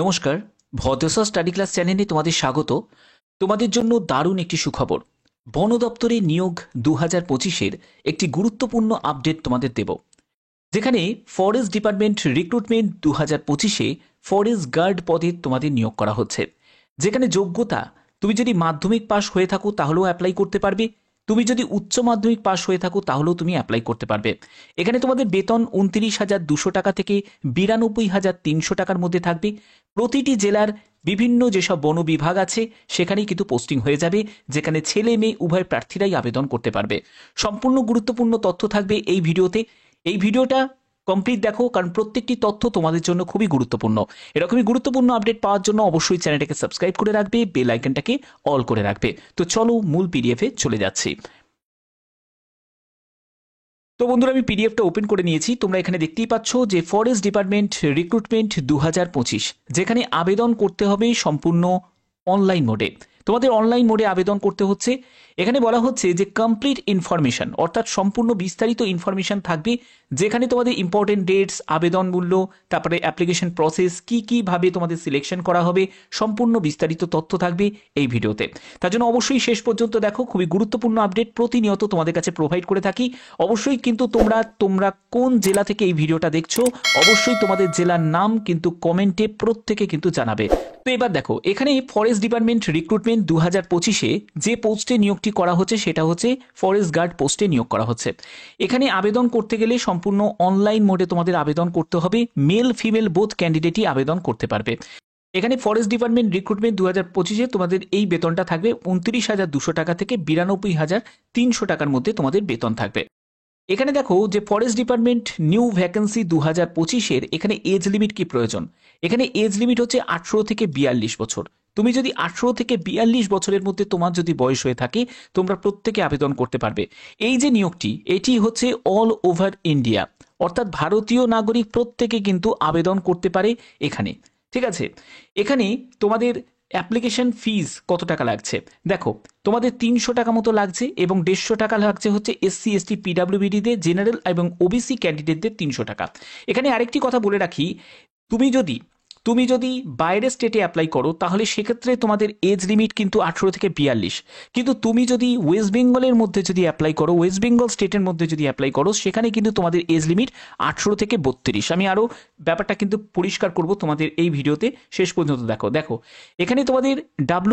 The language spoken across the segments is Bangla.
নমস্কার, ভদ্রসা স্টাডি ক্লাস চ্যানেলে তোমাদের স্বাগত। তোমাদের জন্য দারুণ একটি সুখবর। বন দপ্তরে নিয়োগ 2025-এর একটি গুরুত্বপূর্ণ আপডেট তোমাদের দেব, যেখানে ফরেস্ট ডিপার্টমেন্ট রিক্রুটমেন্ট 2025-এ ফরেস্ট গার্ড পদে তোমাদের নিয়োগ করা হচ্ছে। যেখানে যোগ্যতা, তুমি যদি মাধ্যমিক পাস হয়ে থাকো তাহলেও অ্যাপ্লাই করতে পারবে, তুমি যদি উচ্চ মাধ্যমিক পাস হয়ে থাকো তাহলেও তুমি অ্যাপ্লাই করতে পারবে। এখানে তোমাদের বেতন 29,200 টাকা থেকে 92,300 টাকার মধ্যে থাকবে। প্রতিটি জেলার বিভিন্ন যেসব বন বিভাগ আছে সেখানেই কিন্তু পোস্টিং হয়ে যাবে, যেখানে ছেলে মেয়ে উভয় প্রার্থীরাই আবেদন করতে পারবে। সম্পূর্ণ গুরুত্বপূর্ণ তথ্য থাকবে এই ভিডিওতে। এই ভিডিওটা কমপ্লিট দেখো, কারণ প্রত্যেকটি তথ্য তোমাদের জন্য খুবই গুরুত্বপূর্ণ। এরকমই গুরুত্বপূর্ণ আপডেট পাওয়ার জন্য অবশ্যই চ্যানেলটাকে সাবস্ক্রাইব করে রাখবে, বেল আইকনটাকে অল করে রাখবে। তো চলো মূল পিডিএফে চলে যাচ্ছি। তো বন্ধুরা, আমি পিডিএফটা ওপেন করে নিয়েছি। তোমরা এখানে দেখতেই পাচ্ছ যে ফরেস্ট ডিপার্টমেন্ট রিক্রুটমেন্ট 2025, যেখানে আবেদন করতে হবে সম্পূর্ণ অনলাইন মোডে। তোমাদের অনলাইন মোডে আবেদন করতে হচ্ছে। এখানে বলা হচ্ছে যে কমপ্লিট ইনফরমেশন, অর্থাৎ সম্পূর্ণ বিস্তারিত ইনফরমেশন থাকবে, যেখানে তোমাদের ইম্পর্টেন্ট ডেটস, আবেদন মূল্য, তারপরে অ্যাপ্লিকেশন প্রসেস, কীভাবে তোমাদের সিলেকশন করা হবে, সম্পূর্ণ বিস্তারিত তথ্য থাকবে এই ভিডিওতে। তার জন্য অবশ্যই শেষ পর্যন্ত দেখো, খুবই গুরুত্বপূর্ণ আপডেট প্রতিনিয়ত তোমাদের কাছে প্রোভাইড করে থাকি। অবশ্যই কিন্তু তোমরা কোন জেলা থেকে এই ভিডিওটা দেখছো, অবশ্যই তোমাদের জেলার নাম কিন্তু কমেন্টে প্রত্যেকে কিন্তু জানাবে। তো এবার দেখো, এখানে ফরেস্ট ডিপার্টমেন্ট রিক্রুটমেন্ট 2025-এ যে পোস্টে নিয়োগটি করা হচ্ছে সেটা হচ্ছে ফরেস্ট গার্ড পোস্টে নিয়োগ করা হচ্ছে। এখানে আবেদন করতে গেলে সম্পূর্ণ অনলাইন মোডে তোমাদের আবেদন করতে হবে। মেল ফিমেল বোথ ক্যান্ডিডেটই আবেদন করতে পারবে। এখানে ফরেস্ট ডিপার্টমেন্ট রিক্রুটমেন্ট 2025-এ তোমাদের এই বেতনটা থাকবে 29,200 টাকা থেকে 92,300 টাকার মধ্যে তোমাদের বেতন থাকবে। এখানে দেখো যে ফরেস্ট ডিপার্টমেন্ট নিউ ভ্যাকেন্সি 2025-এর এখানে এজ লিমিট কি প্রয়োজন। এখানে এজ লিমিট হচ্ছে 18 থেকে 42 বছর। তুমি যদি 18 থেকে 42 বছরের মধ্যে তোমার যদি বয়স হয়ে থাকে, তোমরা প্রত্যেকে আবেদন করতে পারবে। এই যে নিয়োগটি, এটি হচ্ছে অল ওভার ইন্ডিয়া, অর্থাৎ ভারতীয় নাগরিক প্রত্যেকে কিন্তু আবেদন করতে পারে এখানে। ঠিক আছে, এখানে তোমাদের অ্যাপ্লিকেশন ফিজ কত টাকা লাগছে দেখো, তোমাদের 300 টাকা মতো লাগছে, এবং 150 টাকা লাগছে হচ্ছে SC ST PWBD-দের, জেনারেল এবং OBC ক্যান্ডিডেটদের 300 টাকা। এখানে আরেকটি কথা বলে রাখি, তুমি যদি বাইরের স্টেটে অ্যাপ্লাই করো তাহলে সেক্ষেত্রে তোমাদের এজ লিমিট কিন্তু 18 থেকে 42। কিন্তু তুমি যদি ওয়েস্ট বেঙ্গলের মধ্যে যদি অ্যাপ্লাই করো, ওয়েস্ট বেঙ্গল স্টেটের মধ্যে যদি অ্যাপ্লাই করো, সেখানে কিন্তু তোমাদের এজ লিমিট 18 থেকে 32। আমি আরও ব্যাপারটা কিন্তু পরিষ্কার করব তোমাদের এই ভিডিওতে, শেষ পর্যন্ত দেখো। এখানে তোমাদের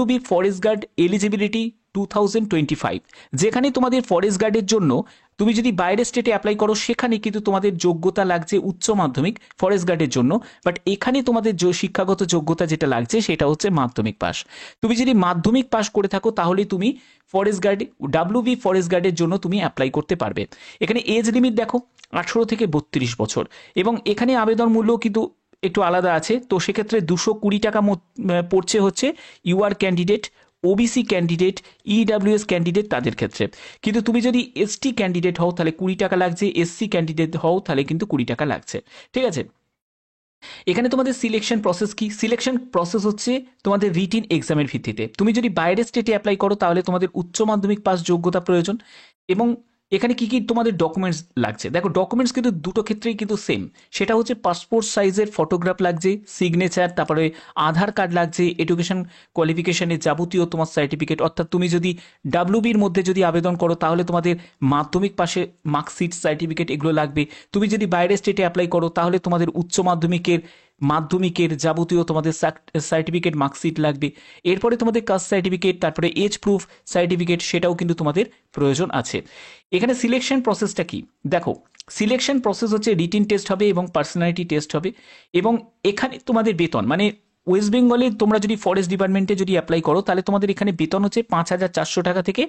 WB ফরেস্ট গার্ড এলিজিবিলিটি 2025, যেখানে তোমাদের ফরেস্ট গার্ডের জন্য তুমি যদি বাইরের স্টেটে অ্যাপ্লাই করো সেখানে কিন্তু তোমাদের যোগ্যতা লাগছে উচ্চ মাধ্যমিক ফরেস্ট গার্ডের জন্য। বাট এখানে তোমাদের শিক্ষাগত যোগ্যতা যেটা লাগছে সেটা হচ্ছে মাধ্যমিক পাস। তুমি যদি মাধ্যমিক পাস করে থাকো তাহলে তুমি ফরেস্ট গার্ড, WB ফরেস্ট গার্ডের জন্য তুমি অ্যাপ্লাই করতে পারবে। এখানে এজ লিমিট দেখো 18 থেকে 32 বছর, এবং এখানে আবেদন মূল্য কিন্তু একটু আলাদা আছে। তো সেক্ষেত্রে 220 টাকা পড়ছে হচ্ছে UR candidate, OBC candidate, EWS candidate তাদের ক্ষেত্রে। কিন্তু তুমি যদি ST ক্যান্ডিডেট হও তাহলে 20 টাকা লাগছে, SC ক্যান্ডিডেট হও তাহলে কিন্তু 20 টাকা লাগছে। ঠিক আছে, এখানে তোমাদের সিলেকশন প্রসেস কি? সিলেকশন প্রসেস হচ্ছে তোমাদের রিটিন এক্সামের ভিত্তিতে। তুমি যদি বাইরের স্টেটে অ্যাপ্লাই করো তাহলে তোমাদের উচ্চ মাধ্যমিক পাস যোগ্যতা প্রয়োজন। এবং এখানে কি তোমাদের ডকুমেন্টস লাগছে দেখো, ডকুমেন্টস কিন্তু দুটো ক্ষেত্রেই কিন্তু সেম। সেটা হচ্ছে পাসপোর্ট সাইজের ফটোগ্রাফ লাগছে, সিগনেচার, তারপরে আধার কার্ড লাগছে, এডুকেশন কোয়ালিফিকেশনের যাবতীয় তোমার সার্টিফিকেট। অর্থাৎ তুমি যদি WBর মধ্যে যদি আবেদন করো তাহলে তোমাদের মাধ্যমিক পাশে মার্কশিট, সার্টিফিকেট এগুলো লাগবে। তুমি যদি বাইরের স্টেটে অ্যাপ্লাই করো তাহলে তোমাদের উচ্চ মাধ্যমিকের যাবতীয় তোমাদের সার্টিফিকেট, মার্কশিট লাগবে। এরপরে তোমাদের কাস্ট সার্টিফিকেট, তারপরে এজ প্রুফ সার্টিফিকেট, সেটাও কিন্তু তোমাদের প্রয়োজন আছে। এখানে সিলেকশন প্রসেসটা কি দেখো, সিলেকশন প্রসেস হচ্ছে রিটিন টেস্ট হবে এবং পার্সোনালিটি টেস্ট হবে। এবং এখানে তোমাদের বেতন, মানে ওয়েস্ট বেঙ্গলে তোমরা যদি ফরেস্ট ডিপার্টমেন্টে যদি অ্যাপ্লাই করো তাহলে তোমাদের এখানে বেতন হচ্ছে 5,400 টাকা থেকে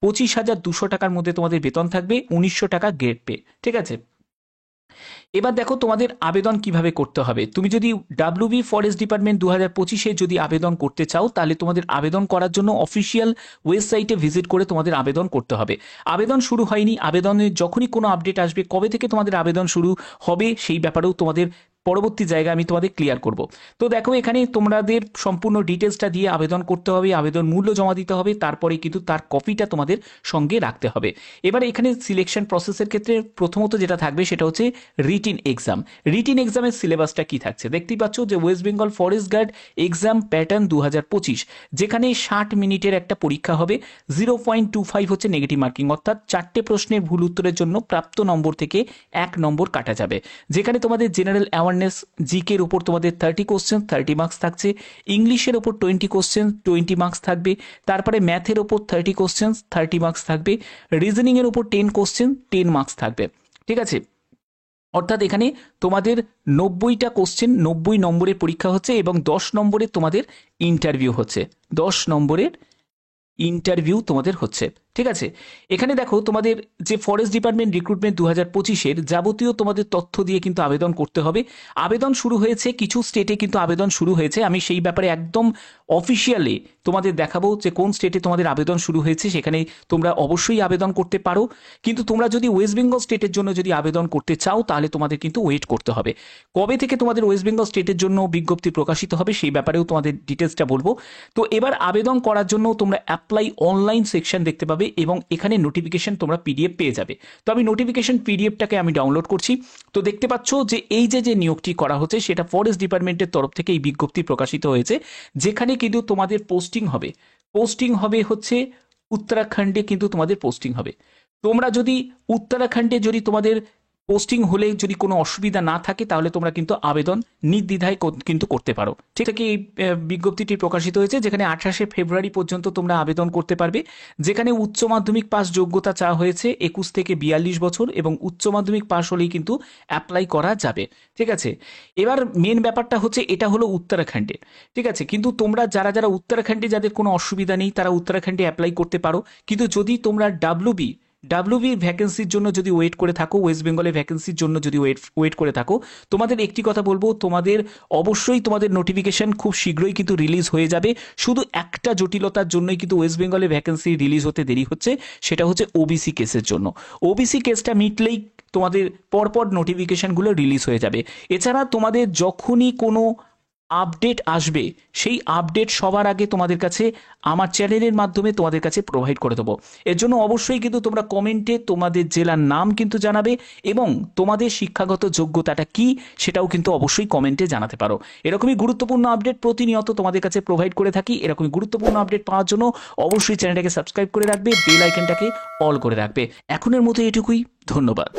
25,200 টাকার মধ্যে তোমাদের বেতন থাকবে, 1900 টাকা গ্রেড পে। ঠিক আছে, এবার দেখো তোমাদের আবেদন কিভাবে করতে হবে। তুমি যদি WB ফরেস্ট ডিপার্টমেন্ট 2025-এ যদি আবেদন করতে চাও তাহলে তোমাদের আবেদন করার জন্য অফিসিয়াল ওয়েবসাইটে ভিজিট করে তোমাদের আবেদন করতে হবে। আবেদন শুরু হয়নি, আবেদনের যখনই কোনো আপডেট আসবে, কবে থেকে তোমাদের আবেদন শুরু হবে সেই ব্যাপারেও তোমাদের পরবর্তী জায়গায় আমি তোমাদের ক্লিয়ার করব। তো দেখো এখানে তোমাদের সম্পূর্ণ ডিটেলসটা দিয়ে আবেদন করতে হবে, আবেদন মূল্য জমা দিতে হবে, তারপরে কিন্তু তার কপিটা তোমাদের সঙ্গে রাখতে হবে। এবার এখানে সিলেকশন প্রসেসের ক্ষেত্রে প্রথমত যেটা থাকবে সেটা হচ্ছে রিটিন এক্সাম। রিটিন এক্সামের সিলেবাসটা কি থাকছে দেখতেই পাচ্ছ যে West Bengal forest guard exam pattern 2025, যেখানে 60 মিনিটের একটা পরীক্ষা হবে। 0.25 হচ্ছে নেগেটিভ মার্কিং, অর্থাৎ 4টে প্রশ্নের ভুল উত্তরের জন্য প্রাপ্ত নম্বর থেকে 1 নম্বর কাটা যাবে। যেখানে তোমাদের জেনারেল অ্যাওয়ারনেস জিকের উপর তোমাদের 30 কোশ্চেন 30 মার্কস থাকছে, ইংলিশের ওপর 20 কোশ্চেন 20 মার্কস থাকবে, তারপরে ম্যাথের ওপর 30 কোশ্চেন 30 মার্কস থাকবে, রিজনিংয়ের ওপর 10 কোশ্চেন 10 মার্কস থাকবে। ঠিক আছে, অর্থাৎ এখানে তোমাদের 90টা কোশ্চেন 90 নম্বরের পরীক্ষা হচ্ছে এবং 10 নম্বরের তোমাদের ইন্টারভিউ হচ্ছে, 10 নম্বরের ইন্টারভিউ তোমাদের হচ্ছে। ঠিক আছে, এখানে দেখো তোমাদের যে ফরেস্ট ডিপার্টমেন্ট রিক্রুটমেন্ট 2025-এর যাবতীয় তোমাদের তথ্য দিয়ে কিন্তু আবেদন করতে হবে। আবেদন শুরু হয়েছে, কিছু স্টেটে কিন্তু আবেদন শুরু হয়েছে, আমি সেই ব্যাপারে একদম অফিসিয়ালি তোমাদের দেখাবো যে কোন স্টেটে তোমাদের আবেদন শুরু হয়েছে, সেখানে তোমরা অবশ্যই আবেদন করতে পারো। কিন্তু তোমরা যদি ওয়েস্ট বেঙ্গল স্টেটের জন্য যদি আবেদন করতে চাও তাহলে তোমাদের কিন্তু ওয়েট করতে হবে। কবে থেকে তোমাদের ওয়েস্ট বেঙ্গল স্টেটের জন্য বিজ্ঞপ্তি প্রকাশিত হবে সেই ব্যাপারেও তোমাদের ডিটেলসটা বলবো। তো এবার আবেদন করার জন্য তোমরা অ্যাপ্লাই অনলাইন সেকশন দেখতে পাবে এবং এখানে নোটিফিকেশন তোমরা পিডিএফ পেয়ে যাবে। তো আমি নোটিফিকেশন পিডিএফটাকে আমি ডাউনলোড করছি। তো দেখতে পাচ্ছ যে এই যে নিয়োগটি করা হচ্ছে সেটা ফরেস্ট ডিপার্টমেন্টের তরফ থেকে এই বিজ্ঞপ্তি প্রকাশিত হয়েছে, যেখানে কিন্তু তোমাদের পোস্টিং হবে হচ্ছে উত্তরাখণ্ডে, কিন্তু তোমাদের পোস্টিং হবে। তোমরা যদি উত্তরাখণ্ডে যদি তোমাদের পোস্টিং হলে যদি কোনো অসুবিধা না থাকে তাহলে তোমরা কিন্তু আবেদন নির্দ্বিধায় কিন্তু করতে পারো। ঠিক আছে, এই বিজ্ঞপ্তিটি প্রকাশিত হয়েছে, যেখানে 28শে ফেব্রুয়ারি পর্যন্ত তোমরা আবেদন করতে পারবে। যেখানে উচ্চ মাধ্যমিক পাস যোগ্যতা চাওয়া হয়েছে 21 থেকে 42 বছর এবং উচ্চ মাধ্যমিক পাস হলেই কিন্তু অ্যাপ্লাই করা যাবে। ঠিক আছে, এবার মেন ব্যাপারটা হচ্ছে এটা হলো উত্তরাখণ্ডে। ঠিক আছে, কিন্তু তোমরা যারা উত্তরাখণ্ডে যাদের কোনো অসুবিধা নেই তারা উত্তরাখণ্ডে অ্যাপ্লাই করতে পারো। কিন্তু যদি তোমরা ডাব্লিউবি ভ্যাকেন্সির জন্য যদি ওয়েট করে থাকো, ওয়েস্ট বেঙ্গলের ভ্যাকেন্সির জন্য যদি ওয়েট করে থাকো, তোমাদের একটি কথা বলবো, তোমাদের অবশ্যই তোমাদের নোটিফিকেশন খুব শীঘ্রই কিন্তু রিলিজ হয়ে যাবে। শুধু একটা জটিলতার জন্যই কিন্তু ওয়েস্ট বেঙ্গলের ভ্যাকেন্সি রিলিজ হতে দেরি হচ্ছে, সেটা হচ্ছে ওবিসি কেসের জন্য। ওবিসি কেসটা মিটলেই তোমাদের পরপর নোটিফিকেশনগুলো রিলিজ হয়ে যাবে। এছাড়া তোমাদের যখনই কোনো আপডেট আসবে সেই আপডেট সবার আগে তোমাদের কাছে আমার চ্যানেলের মাধ্যমে তোমাদের কাছে প্রোভাইড করে দেবো। এর জন্য অবশ্যই কিন্তু তোমরা কমেন্টে তোমাদের জেলার নাম কিন্তু জানাবে এবং তোমাদের শিক্ষাগত যোগ্যতাটা কি সেটাও কিন্তু অবশ্যই কমেন্টে জানাতে পারো। এরকমই গুরুত্বপূর্ণ আপডেট প্রতিনিয়ত তোমাদের কাছে প্রোভাইড করে থাকি। এরকমই গুরুত্বপূর্ণ আপডেট পাওয়ার জন্য অবশ্যই চ্যানেলটাকে সাবস্ক্রাইব করে রাখবে, বেল আইকনটাকে অল করে রাখবে। এখনের মতো এটুকুই, ধন্যবাদ।